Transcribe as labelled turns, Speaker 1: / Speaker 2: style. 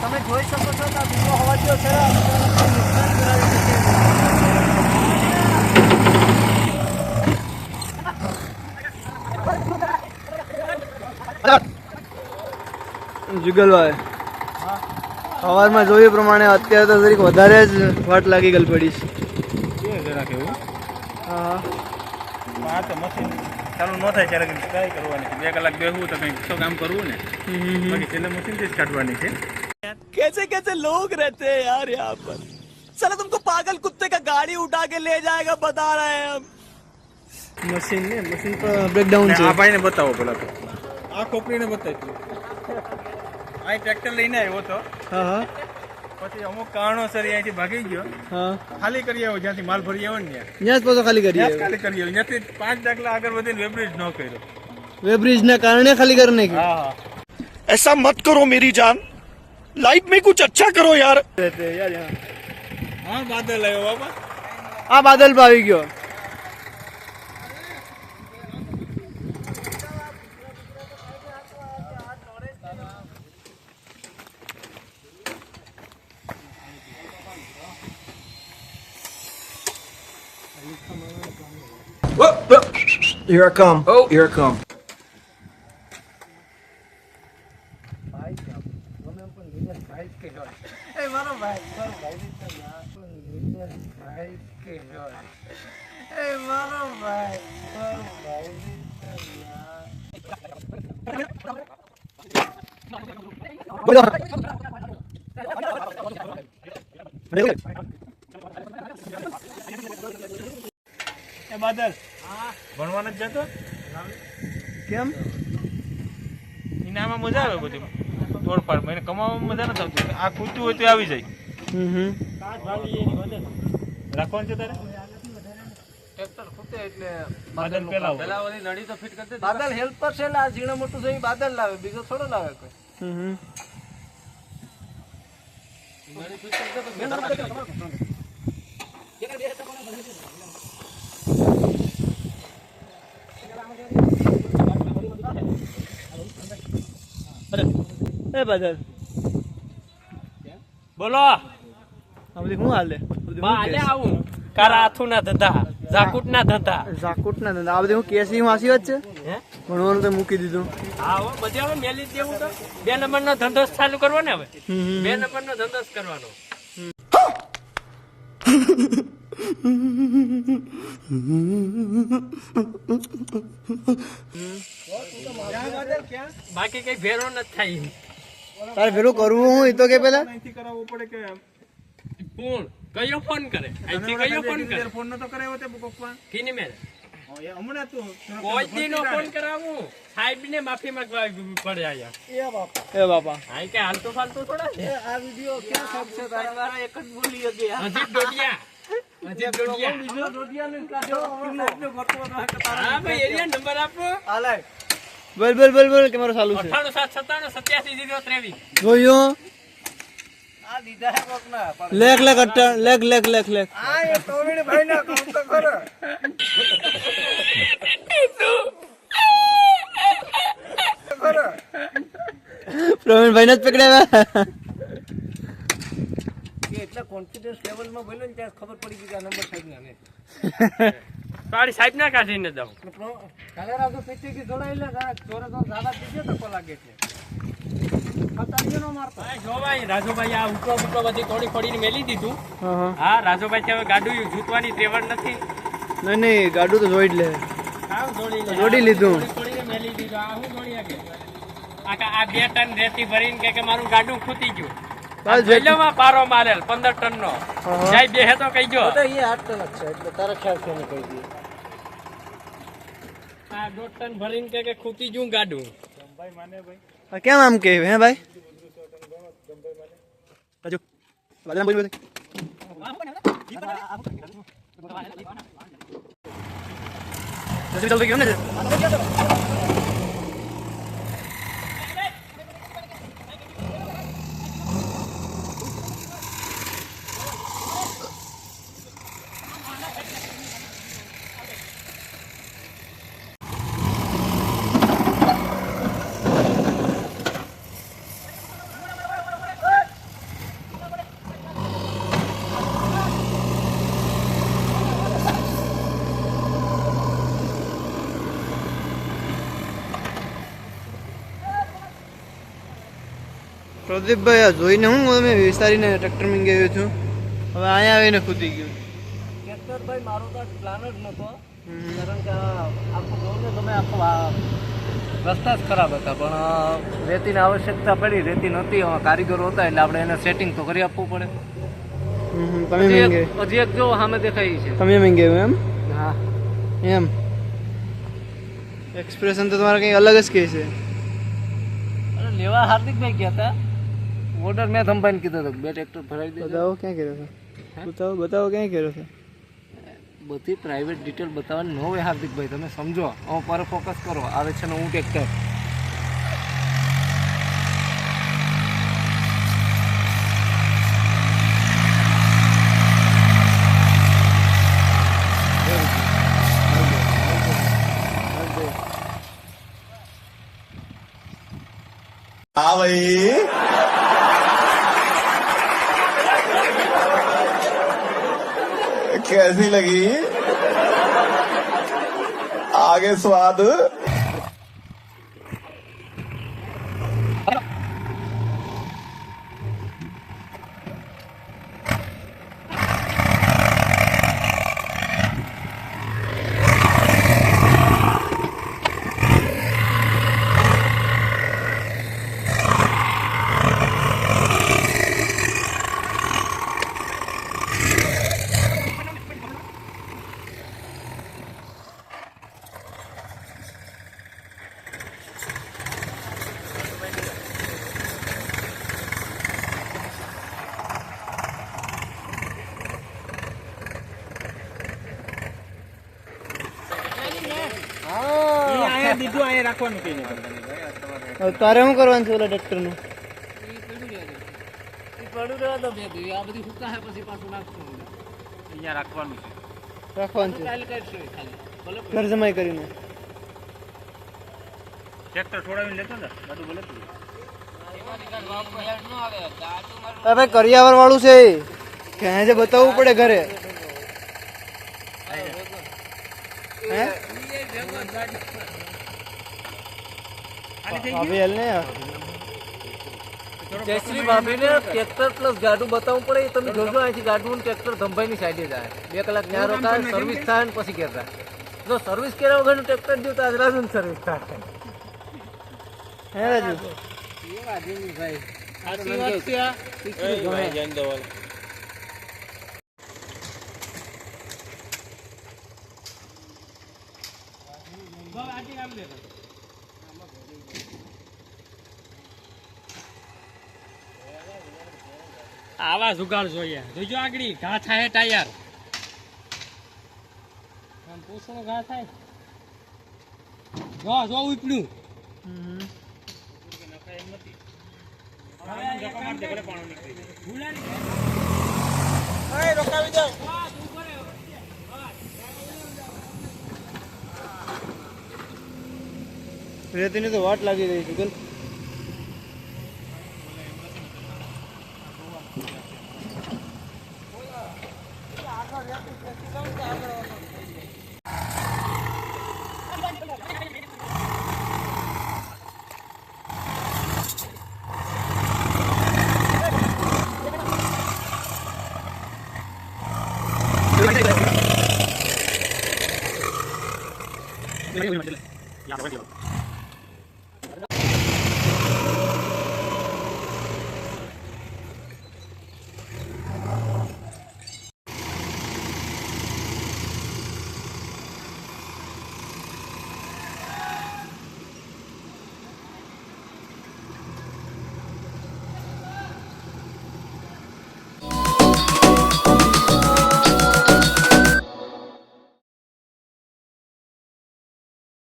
Speaker 1: તમે જોઈ શકો છો કે આ બીજો હવાજો છે નુકસાન કરાવી શકે જુગલભાઈ સવારમાં જોયું પ્રમાણે અત્યારે તો જરીક વધારે જ વાટ લાગી ગઈ પડી છે
Speaker 2: જરા કેવું
Speaker 1: હા
Speaker 2: આ તો મશીન ચાલુ ન થાય ત્યારે ટ્રાય કરવાની 2 કલાક બેસવું તો કંઈક તો કામ કરવું ને બાકી છેલ્લે મશીનથી જ કાઢવાની છે
Speaker 1: कैसे कैसे लोग रहते हैं यार यहाँ पर साला तुमको पागल कुत्ते का गाड़ी उठा के ले जाएगा बता रहे हैं हम मशीन पर ब्रेकडाउन
Speaker 2: આ ભાઈને બતાવો પેલા તો આ ખોપરીને બતાવી આ ટ્રેક્ટર લઈને આવ્યો તો
Speaker 1: हाँ हाँ
Speaker 2: પછી અમુક કારણોસર અહીંયાથી ભાગી ગયો
Speaker 1: हाँ
Speaker 2: ખાલી કરી આવ્યો જ્યાંથી માલ ભરી આવ્યો ને
Speaker 1: यहाँ से तो खाली करिए
Speaker 2: ખાલી કરી આવ્યો ત્યાંથી 5 દાખલા આગળ વધીને વેબ્રિજ ન કર્યો
Speaker 1: वे ब्रिज ने कारण खाली करने की
Speaker 2: હા હા
Speaker 3: ऐसा मत करो मेरी जान लाइफ में कुछ अच्छा करो यार
Speaker 1: रहते हैं यार यहाँ
Speaker 2: હા બાદલ આવ્યો બાબા
Speaker 1: हाँ बादल पर આવી ગયો
Speaker 3: Here I come. Oh, here I come.
Speaker 2: એ બાદલ ભણવા નથી જતો
Speaker 1: કેમ
Speaker 2: ઇનામાં મજા આવે બધી તોડફાડ મને કમાવામાં મજા નથી આવતી આ ખૂટતું હોય તો આવી જાય રાખવાનું છે તારે
Speaker 1: ટ્રેક્ટર ખૂટે એટલે
Speaker 2: બાદલ પેલા
Speaker 1: પેલાવાળી નળી તો ફિટ કરી દે બાદલ હેલ્પર છે એટલે આ ઝીણા મોટું છે બાદલ લાવે બીજો થોડો લાવે કોઈ નળી ફિટ કરી દે તો એ બાદલ
Speaker 4: બોલો
Speaker 1: આ બધી શું હાલે
Speaker 4: હાલે આવું કારા હાથું ના ધંધા ઝાકુટ ના ધંધા
Speaker 1: ઝાકુટ ના ધંધા આ બધી હું કેસી વાસી વાત છે
Speaker 4: હે
Speaker 1: ભણવાનું તો મૂકી દીધું
Speaker 4: હા હો બધી હવે મેલી જ દેવું તો 2 નંબરનો ધંધો જ ચાલુ કરવો ને હવે 2 નંબરનો ધંધો જ કરવાનો બાકી કઈ ભેરો નથી થાય
Speaker 1: તારે પેલું કરવું હું એ તો કે પેલા
Speaker 2: અહીંથી કરાવવું પડે કે
Speaker 4: ફોન કયો ફોન કરે અહીંથી કયો ફોન કરે
Speaker 2: ફોન નતો કરાવ્યો તે પપ્પા
Speaker 4: કીની મેલ
Speaker 2: હમણાં તું
Speaker 4: કોઈ દી નો ફોન કરાવું સાહેબ ને માફી માંગવા પડે આયા
Speaker 1: એ બાપા
Speaker 4: હા કે હાલતો ફાલતો થોડા છે
Speaker 1: આ વિડિયો ક્યાં શોખ છે તારા વાળા એક જ બોલી ગયા
Speaker 4: હજી દોડિયા
Speaker 1: બીજો રોટિયાનું કાઢો સાહેબને ગોઠવો તો
Speaker 4: હા ભાઈ એરિયા નંબર આપો
Speaker 1: હાલે બોલ બોલ બોલ બોલ કે મારો ચાલુ છે
Speaker 4: 98 97 87 023
Speaker 1: જોયો આ દીધા હે કોકના લેખ લેખ અટ્ટા લેખ
Speaker 2: આ એ ટોવીડ ભાઈ ના કામ તો કરો
Speaker 1: પ્રવીણ ભાઈ ને જ પકડાવ્યા એટલા કોન્ફિડન્સ લેવલ માં બોલ્યો ને ત્યાં ખબર પડી ગઈ કે આ નંબર સાહેબ ના ને
Speaker 4: તારી સાહેબ ના કાઢીને દઉં
Speaker 1: કાલે રાતો પીટી કી જોડાઈ લે ચોરે તો સાદા પીજે તો લાગે છે ખતારીઓ નો મારતો
Speaker 4: જો ભાઈ રાજુભાઈ આ ઉટો બુટો બધી તોડી ફોડીને મેલી દીધું હા રાજુભાઈ હવે ગાડું જૂતવાની ત્રેવડ નથી
Speaker 1: નહીં ગાડું તો જોઈ જ લે જોડી લીધું
Speaker 4: તોડીને મેલી દીધું આ હું જોડી આગે આ 2 ટન રેતી ભરીને કે મારું ગાડું ખૂટી ગયું જઈલોમાં પારો મારેલ 15 ટન નો જાય બેહે તો કઈ ગયો
Speaker 1: તો એ 8 ટન છે એટલે તારા ખ્યાલ છે ને કહી દઈએ
Speaker 4: આ 2 ટન ભરીને કે ખૂટી ગયું ગાડું
Speaker 2: ભાઈ માને ભાઈ
Speaker 1: કેમ આમ કે હે ભાઈ રાજુ બાદલ બોલ બોલ જલ્દી ગયો ને
Speaker 5: પ્રદીપભાઈ આ જોઈને હું તમે વિચારીને ટ્રેક્ટર મંગાવ્યું છું હવે અહીંયા આવીને ખૂટી ગયું
Speaker 1: ટ્રેક્ટર ભાઈ મારો તો પ્લાન જ નતો કારણ કે આખું જોઈને તમે આખો રસ્તા જ ખરાબ હતા પણ રેતીની આવશ્યકતા પડી રેતી નહોતી કારીગરો હતા એટલે આપણે એને સેટિંગ તો કરી આપવું પડે
Speaker 5: તમે મંગાવ્યું
Speaker 1: હજી એક જો સામે દેખાય છે
Speaker 5: તમે મંગાવ્યું એમ
Speaker 1: હા
Speaker 5: એમ એક્સપ્રેશન તો તમારા કંઈ અલગ જ કહે છે
Speaker 1: અરે લેવા હાર્દિકભાઈ ગયા હતા ઓર્ડર મેં થંભાઈને કીધો હતો બે ટ્રેક્ટર ભરાવી દેજો
Speaker 5: બતાવો ક્યાં કર્યો છે બતાવો ક્યાં કર્યો છે
Speaker 1: બધી પ્રાઇવેટ ડિટેલ બતાવવાની ન હોય હાર્દિકભાઈ તમે સમજો હવે પર ફોકસ કરો આવે છે ને હું ટ્રેક્ટર
Speaker 3: हाँ भाई कैसी लगी आगे स्वाद
Speaker 2: અહીંયા દીધું અહીંયા રાખવાનું કહીને
Speaker 5: હવે તારે શું કરવાનું છે ઓલા ટ્રેક્ટરનું
Speaker 1: પડું રહેવા દો બે દી આ બધી હુકા પછી પાછું નાખશું
Speaker 2: અહીંયા રાખવાનું છે
Speaker 5: રાખવાનું છે
Speaker 1: કાલ કરશું ખાલી ભલે
Speaker 5: ઘર જમાઈ કરીને
Speaker 2: ટ્રેક્ટર છોડાવીને લેતો ને બધું બોલે
Speaker 5: ભાઈ કરિયાવર વાળું છે કે અહીંયા જે બતાવવું પડે ઘરે હે ભાભી હાલ ને
Speaker 1: જયશ્રી ભાભીને ટ્રેક્ટર પ્લસ ગાડું બતાવવું પડે તમે જોજો અહીંથી ગાડું ટ્રેક્ટર ધંભાઈની સાઈડે જાય 2 કલાક ત્યાં રોકાય સર્વિસ થાય ને પછી કહેતા જો સર્વિસ કર્યા વગરનું ટ્રેક્ટર જો તો આજ રાજુ સર્વિસ થાય
Speaker 5: હે રાજુ
Speaker 1: ભાઈ સાચી વાત છે આ શીખવું ગમે.
Speaker 4: આવા જુગાડ જોઈએ જોજો આગળ ઘા થાય ટાયર આમ પૂછણું ઘા થાય જો જો ઉપડ્યું
Speaker 5: રેતીની તો વાટ લાગી ગઈ છે ગલ
Speaker 3: या